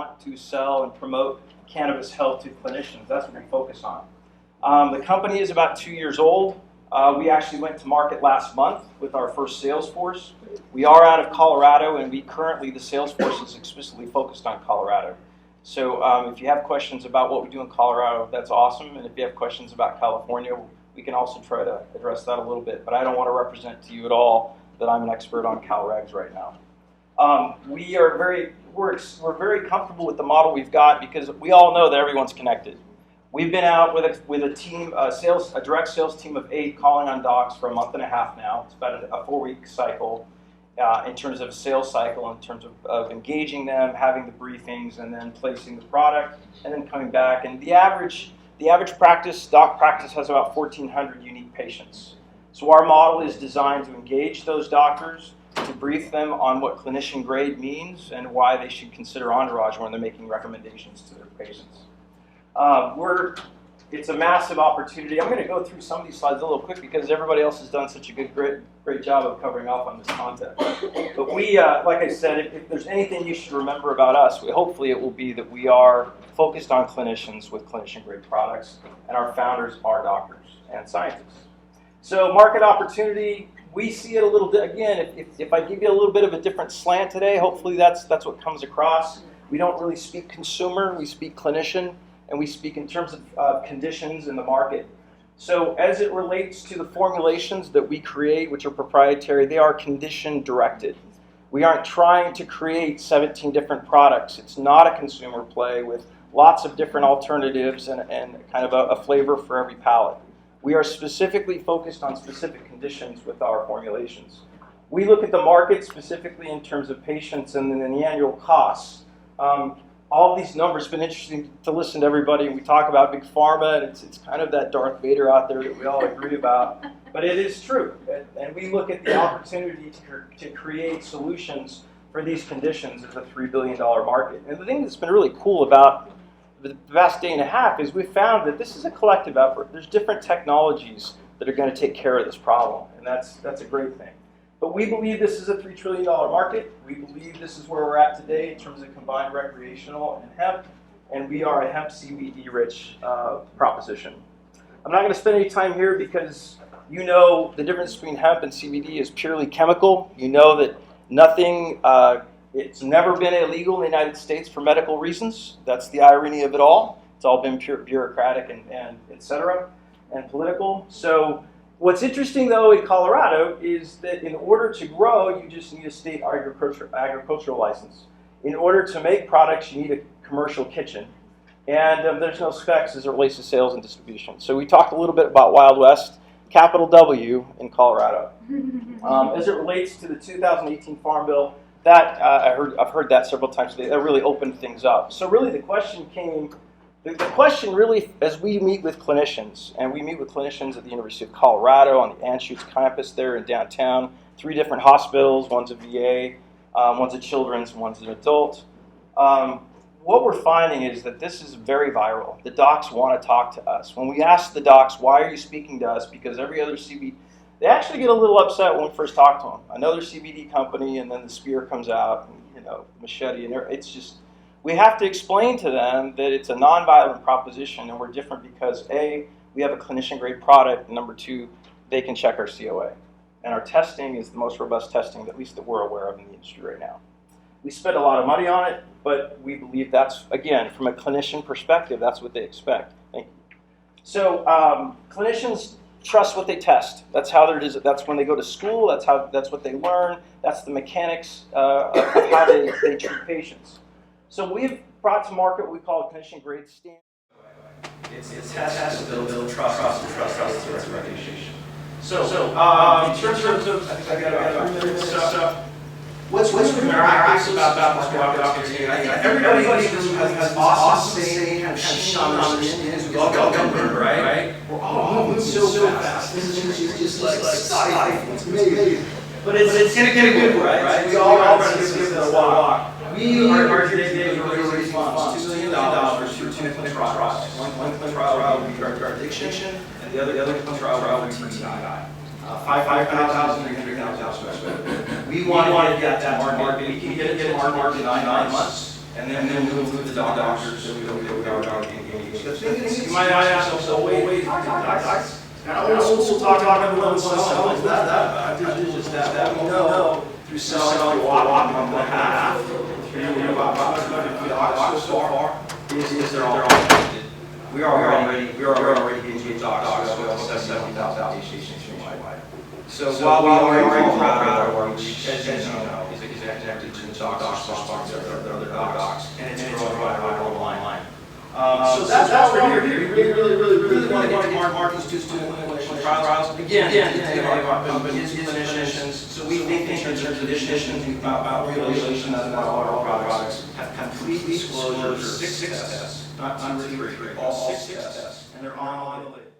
want to sell and promote cannabis health to clinicians. That's what we focus on. The company is about 2 years old. We actually went to market last month with our first sales force. We are out of Colorado, and the sales force is explicitly focused on Colorado. So if you have questions about what we do in Colorado, that's awesome. And if you have questions about California, we can also try to address that a little bit. But I don't want to represent to you at all that I'm an expert on Cal regs right now. We're very comfortable with the model we've got because we all know that everyone's connected. We've been out with a team, a direct sales team of 8 calling on docs for a month and a half now. It's about a 4-week cycle in terms of a sales cycle, in terms of engaging them, having the briefings, and then placing the product, and then coming back. And the average doc practice has about 1,400 unique patients. So our model is designed to engage those doctors, to brief them on what clinician grade means and why they should consider Endourage when they're making recommendations to their patients. It's a massive opportunity. I'm going to go through some of these slides a little quick because everybody else has done such a great job of covering off on this content. But like I said, if there's anything you should remember about us, hopefully it will be that we are focused on clinicians with clinician-grade products, and our founders are doctors and scientists. So market opportunity, we see it a little bit, again, if I give you a little bit of a different slant today, hopefully that's what comes across. We don't really speak consumer, we speak clinician. And we speak in terms of conditions in the market. So as it relates to the formulations that we create, which are proprietary, they are condition directed. We aren't trying to create 17 different products. It's not a consumer play with lots of different alternatives and kind of a flavor for every palate. We are specifically focused on specific conditions with our formulations. We look at the market specifically in terms of patients and then the annual costs. All of these numbers, it's been interesting to listen to everybody. We talk about big pharma, and it's kind of that Darth Vader out there that we all agree about. But it is true. And we look at the opportunity to create solutions for these conditions as a $3 billion market. And the thing that's been really cool about the past day and a half is we've found that this is a collective effort. There's different technologies that are going to take care of this problem, and that's a great thing. But we believe this is a $3 trillion market. We believe this is where we're at today in terms of combined recreational and hemp, and we are a hemp CBD-rich proposition. I'm not going to spend any time here because you know the difference between hemp and CBD is purely chemical. You know that it's never been illegal in the United States for medical reasons. That's the irony of it all. It's all been pure bureaucratic and et cetera, and political. So what's interesting, though, in Colorado is that in order to grow, you just need a state agricultural license. In order to make products, you need a commercial kitchen. And there's no specs as it relates to sales and distribution. So we talked a little bit about Wild West, capital W in Colorado. As it relates to the 2018 Farm Bill, I've heard that several times today. That really opened things up. So really the question really, as we meet with clinicians, and we meet with clinicians at the University of Colorado on the Anschutz campus there in downtown, 3 different hospitals, one's a VA, one's a children's, one's an adult. What we're finding is that this is very viral. The docs want to talk to us. When we ask the docs, why are you speaking to us? Because every other CBD, they actually get a little upset when we first talk to them. Another CBD company, and then the spear comes out, and, machete, and it's just, we have to explain to them that it's a nonviolent proposition and we're different because A, we have a clinician-grade product, and number 2, they can check our COA. And our testing is the most robust testing, at least that we're aware of in the industry right now. We spend a lot of money on it, but we believe that's, again, from a clinician perspective, that's what they expect. Thank you. So clinicians trust what they test. That's how that's when they go to school, that's what they learn, that's the mechanics of how they treat patients. So we've brought to market what we call a clinician-grade standard. It's a test to build trust through reputation. So in terms of, I think I got about 3 minutes. What's miraculous about this market opportunity? Everybody has awesome saying, kind of sheen on the skin. We all got gunpowder, right? We're all moving so fast. This is just like sci-fi. It's amazing. But it's going to get good, right? We all ready to give it a walk. We are here today to raise funds, $2 million through 2 clinical trials. One clinical trial will be our addiction, and the other clinical trial will be TI. 5,000 to 300,000. We want to get that to market. We can get it to market in 9 months. And then we'll move to the doctors, so we don't engage. You might ask yourself, so wait, docs? Now, old school talk about one cell, is that, just that, we know through selling a lot of the half, about so far, is they're all connected. We are already engaged docs, we also have 70,000 patients nationwide. So while we are very proud of our reach, as you know, is connected to the docs, the other docs, and it's growing online. So that's why we're here. We really want to get markets to clinical trials. Again, companies, clinicians. So we think in terms of conditions, we think about regulations and about our products have complete disclosure, 6 tests, not 2 or 3, all 6 tests, and they're on the label.